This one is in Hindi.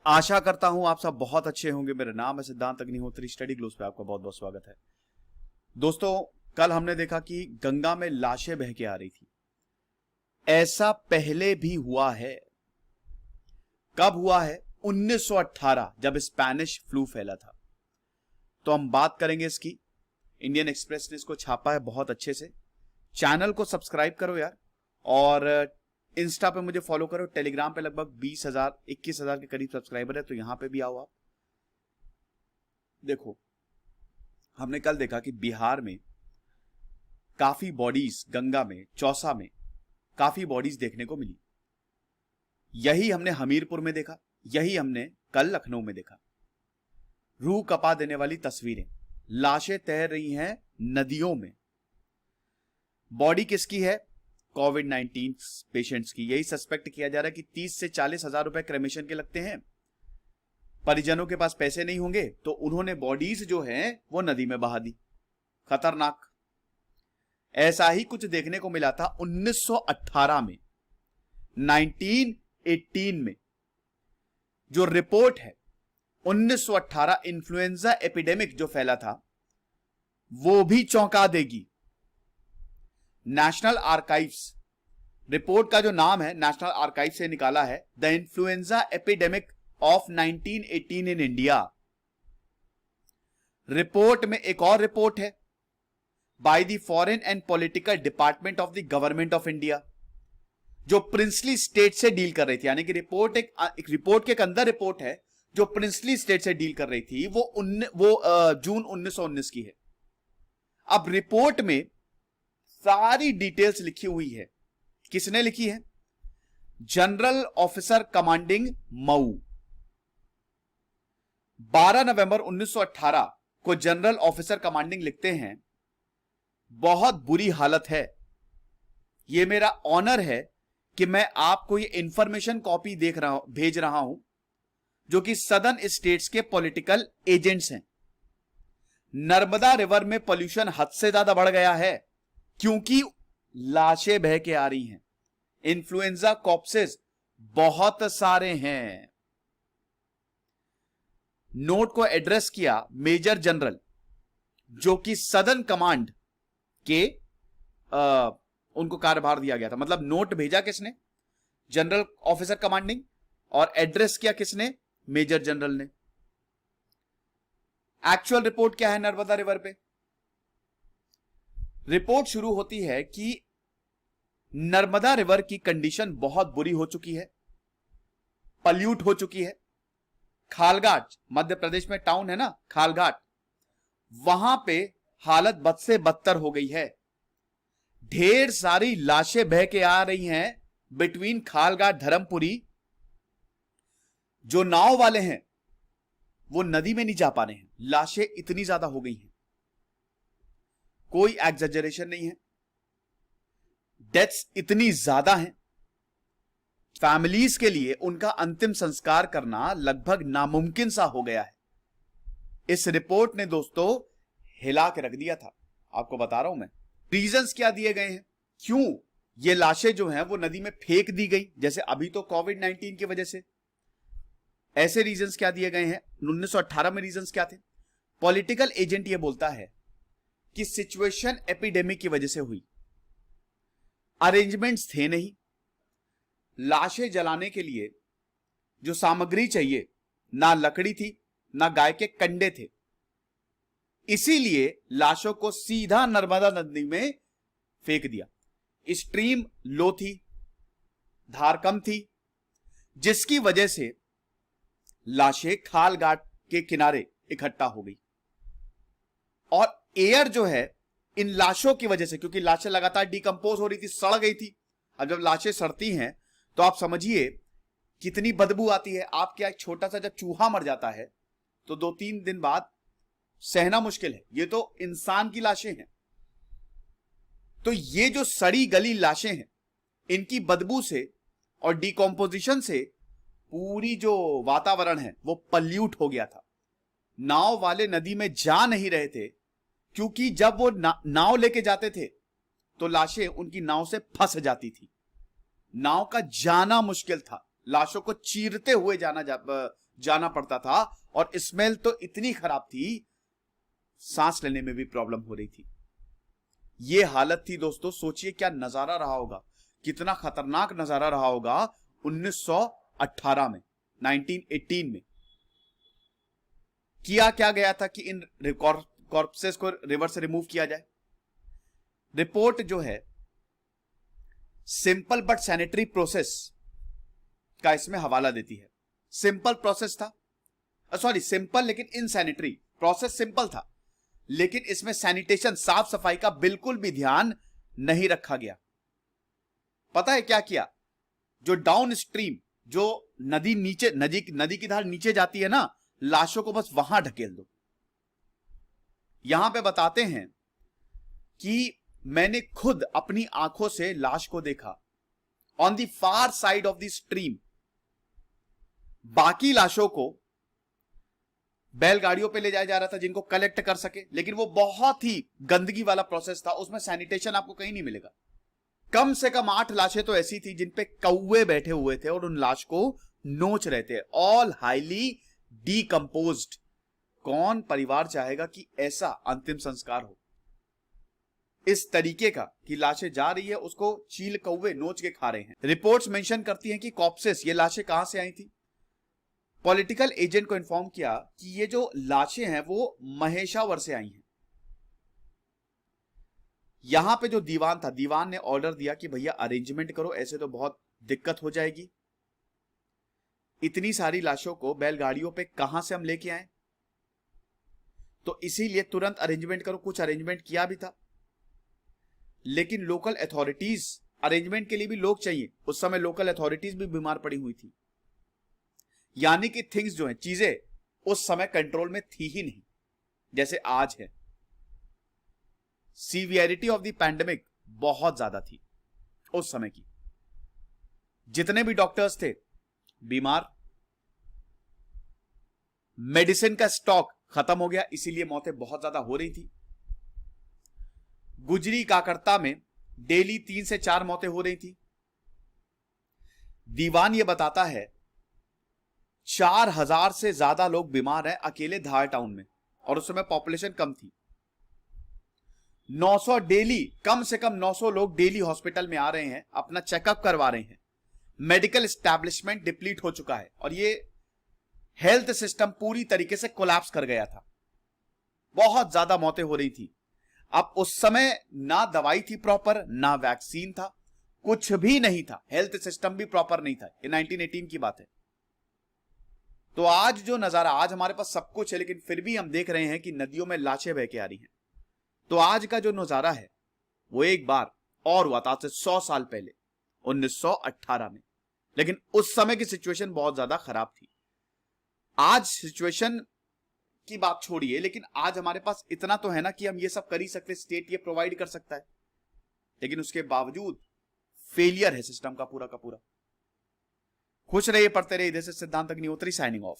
आशा करता हूं आप सब बहुत अच्छे होंगे। मेरा नाम है सिद्धांत अग्निहोत्री। स्टडी ग्लोस पे आपका बहुत बहुत स्वागत है। दोस्तों, कल हमने देखा कि गंगा में लाशें बह के आ रही थी। ऐसा पहले भी हुआ है। कब हुआ है? 1918, जब स्पेनिश फ्लू फैला था। तो हम बात करेंगे इसकी। इंडियन एक्सप्रेस ने इसको छापा है बहुत अच्छे से। चैनल को सब्सक्राइब करो यार, और इंस्टा पे मुझे फॉलो करो। टेलीग्राम पे लगभग 20,000 21,000 के करीब सब्सक्राइबर है, तो यहां पे भी आओ आप। देखो, हमने कल देखा कि बिहार में काफी बॉडीज, गंगा में, चौसा में काफी बॉडीज देखने को मिली। यही हमने हमीरपुर में देखा, यही हमने कल लखनऊ में देखा। रूह कपा देने वाली तस्वीरें। लाशें तैर रही हैं नदियों में। बॉडी किसकी है? कोविड-19 पेशेंट्स की। यही सस्पेक्ट किया जा रहा है कि 30 से 40 हजार रुपए क्रेमेशन के लगते हैं। परिजनों के पास पैसे नहीं होंगे तो उन्होंने बॉडीज जो हैं वो नदी में बहा दी। खतरनाक। ऐसा ही कुछ देखने को मिला था 1918 में, 1918 में। जो रिपोर्ट है 1918 इन्फ्लुएंजा एपिडेमिक जो फैला था, वो भी चौंका देगी। नेशनल आर्काइव्स, रिपोर्ट का जो नाम है नेशनल आर्काइव से निकाला है, the influenza epidemic of 1918 in India. Report में एक और रिपोर्ट है by the foreign and political department of the government of India, जो प्रिंसली स्टेट से डील कर रही थी। यानी कि रिपोर्ट एक रिपोर्ट के अंदर रिपोर्ट है जो प्रिंसली स्टेट से डील कर रही थी। वो जून 1919 की है। अब रिपोर्ट में सारी डिटेल्स लिखी हुई है। किसने लिखी है? General officer commanding Mau. 12 नवंबर 1918 को जनरल ऑफिसर कमांडिंग लिखते हैं, बहुत बुरी हालत है। यह मेरा ऑनर है कि मैं आपको यह इंफॉर्मेशन कॉपी भेज रहा हूं, जो कि सदर्न स्टेट्स के पॉलिटिकल एजेंट्स हैं। नर्मदा रिवर में पोल्यूशन हद से ज्यादा बढ़ गया है, क्योंकि लाशें बह के आ रही हैं। इन्फ्लुएंजा कॉप्सेस बहुत सारे हैं। नोट को एड्रेस किया मेजर जनरल, जो कि सदर्न कमांड के उनको कार्यभार दिया गया था। मतलब नोट भेजा किसने? जनरल ऑफिसर कमांडिंग, और एड्रेस किया किसने? मेजर जनरल ने। एक्चुअल रिपोर्ट क्या है नर्मदा रिवर पे? रिपोर्ट शुरू होती है कि नर्मदा रिवर की कंडीशन बहुत बुरी हो चुकी है, पल्यूट हो चुकी है। खालघाट, मध्य प्रदेश में टाउन है ना खालघाट, वहां पे हालत बद से बदतर हो गई है। ढेर सारी लाशें बह के आ रही हैं बिटवीन खालघाट धर्मपुरी। जो नाव वाले हैं वो नदी में नहीं जा पा रहे हैं। लाशें इतनी ज्यादा हो गई हैं, कोई एग्जैजरेशन नहीं है। डेथ्स इतनी ज्यादा हैं, फैमिलीज के लिए उनका अंतिम संस्कार करना लगभग नामुमकिन सा हो गया है। इस रिपोर्ट ने दोस्तों हिला के रख दिया था। आपको बता रहा हूं मैं। रीजंस क्या दिए गए हैं, क्यों ये लाशें जो हैं वो नदी में फेंक दी गई, जैसे अभी तो कोविड-19 की वजह से। ऐसे रीजंस क्या दिए गए हैं? 1918 में रीजंस क्या थे? पॉलिटिकल एजेंट ये बोलता है कि सिचुएशन एपिडेमिक की वजह से हुई, अरेंजमेंट्स थे नहीं, लाशें जलाने के लिए जो सामग्री चाहिए, ना लकड़ी थी ना गाय के कंडे थे। इसीलिए लाशों को सीधा नर्मदा नदी में फेंक दिया। स्ट्रीम लो थी, धार कम थी, जिसकी वजह से लाशें खालघाट के किनारे इकट्ठा हो गई। और एयर जो है इन लाशों की वजह से, क्योंकि लाशें लगातार डिकंपोज हो रही थी, सड़ गई थी। अब जब लाशें सड़ती हैं तो आप समझिए कितनी बदबू आती है। आप क्या, एक छोटा सा जब चूहा मर जाता है तो 2-3 दिन बाद सहना मुश्किल है। ये तो इंसान की लाशें हैं। तो ये जो सड़ी गली लाशें हैं, इनकी बदबू से और डिकम्पोजिशन से पूरी जो वातावरण है वो पल्यूट हो गया था। नाव वाले नदी में जा नहीं रहे थे, क्योंकि जब वो नाव लेके जाते थे तो लाशें उनकी नाव से फंस जाती थी। नाव का जाना मुश्किल था, लाशों को चीरते हुए जाना पड़ता था, और स्मेल तो इतनी खराब थी, सांस लेने में भी प्रॉब्लम हो रही थी। ये हालत थी दोस्तों। सोचिए क्या नजारा रहा होगा, कितना खतरनाक नजारा रहा होगा 1918 में, 1918 में। किया क्या गया था कि इन कॉर्पसेस को रिवर से रिमूव किया जाए। रिपोर्ट जो है सिंपल बट सैनिटरी प्रोसेस का इसमें हवाला देती है। सिंपल प्रोसेस था, सॉरी सिंपल लेकिन इनसैनिटरी। प्रोसेस सिंपल था लेकिन इसमें सैनिटेशन, साफ सफाई का बिल्कुल भी ध्यान नहीं रखा गया। पता है क्या किया? जो डाउन स्ट्रीम, जो नदी नीचे, नदी की धार नीचे जाती है ना, लाशों को बस वहां ढकेल दो। यहां पे बताते हैं कि मैंने खुद अपनी आंखों से लाश को देखा on the far side of the stream. बाकी लाशों को बैलगाड़ियों पे ले जाया जा रहा था जिनको कलेक्ट कर सके, लेकिन वो बहुत ही गंदगी वाला प्रोसेस था, उसमें सैनिटेशन आपको कहीं नहीं मिलेगा। कम से कम 8 लाशें तो ऐसी थी जिन पे कौवे बैठे हुए थे और उन लाश को नोच रहे थे, ऑल हाईली डीकंपोज्ड। कौन परिवार चाहेगा कि ऐसा अंतिम संस्कार हो, इस तरीके का कि लाशें जा रही है, उसको चील कौवे नोच के खा रहे हैं। रिपोर्ट्स मेंशन करती हैं कि कॉप्सेस, ये लाशें कहां से आई थी। पॉलिटिकल एजेंट को इन्फॉर्म किया कि ये जो लाशें हैं वो महेशावर से आई हैं। यहां पे जो दीवान था, दीवान ने ऑर्डर दिया कि भैया अरेंजमेंट करो, ऐसे तो बहुत दिक्कत हो जाएगी। इतनी सारी लाशों को बैलगाड़ियों पे कहां से हम लेके आए, तो इसीलिए तुरंत अरेंजमेंट करो। कुछ अरेंजमेंट किया भी था, लेकिन लोकल अथॉरिटीज, अरेंजमेंट के लिए भी लोग चाहिए। उस समय लोकल अथॉरिटीज भी बीमार पड़ी हुई थी, यानी कि थिंग्स जो है, चीजें उस समय कंट्रोल में थी ही नहीं जैसे आज है। सीवियरिटी ऑफ द पैंडेमिक बहुत ज्यादा थी उस समय की। जितने भी डॉक्टर्स थे बीमार, मेडिसिन का स्टॉक खत्म हो गया, इसीलिए मौतें बहुत ज्यादा हो रही थी। गुजरी काकरता में डेली 3 से 4 मौतें हो रही थी। दीवान यह बताता है 4000 से ज्यादा लोग बीमार हैं अकेले धार टाउन में, और उस समय पॉपुलेशन कम थी। 900 डेली, कम से कम 900 लोग डेली हॉस्पिटल में आ रहे हैं, अपना चेकअप करवा रहे हैं। मेडिकल एस्टैब्लिशमेंट डिप्लीट हो चुका है और ये हेल्थ सिस्टम पूरी तरीके से कोलैप्स कर गया था। बहुत ज्यादा मौतें हो रही थी। अब उस समय ना दवाई थी प्रॉपर, ना वैक्सीन था, कुछ भी नहीं था, हेल्थ सिस्टम भी प्रॉपर नहीं था। ये 1918 की बात है। तो आज जो नजारा, आज हमारे पास सब कुछ है लेकिन फिर भी हम देख रहे हैं कि नदियों में लाशें बह के आ रही हैं। तो आज का जो नजारा है वो एक बार और हुआ था आज से 100 साल पहले, 1918 में। लेकिन उस समय की सिचुएशन बहुत ज्यादा खराब थी। आज सिचुएशन की बात छोड़िए, लेकिन आज हमारे पास इतना तो है ना कि हम ये सब कर ही सकते, स्टेट ये प्रोवाइड कर सकता है, लेकिन उसके बावजूद फेलियर है सिस्टम का पूरा का पूरा। खुश रहिए, पढ़ते रहिए। इधर से सिद्धांत अग्निहोत्री साइनिंग ऑफ।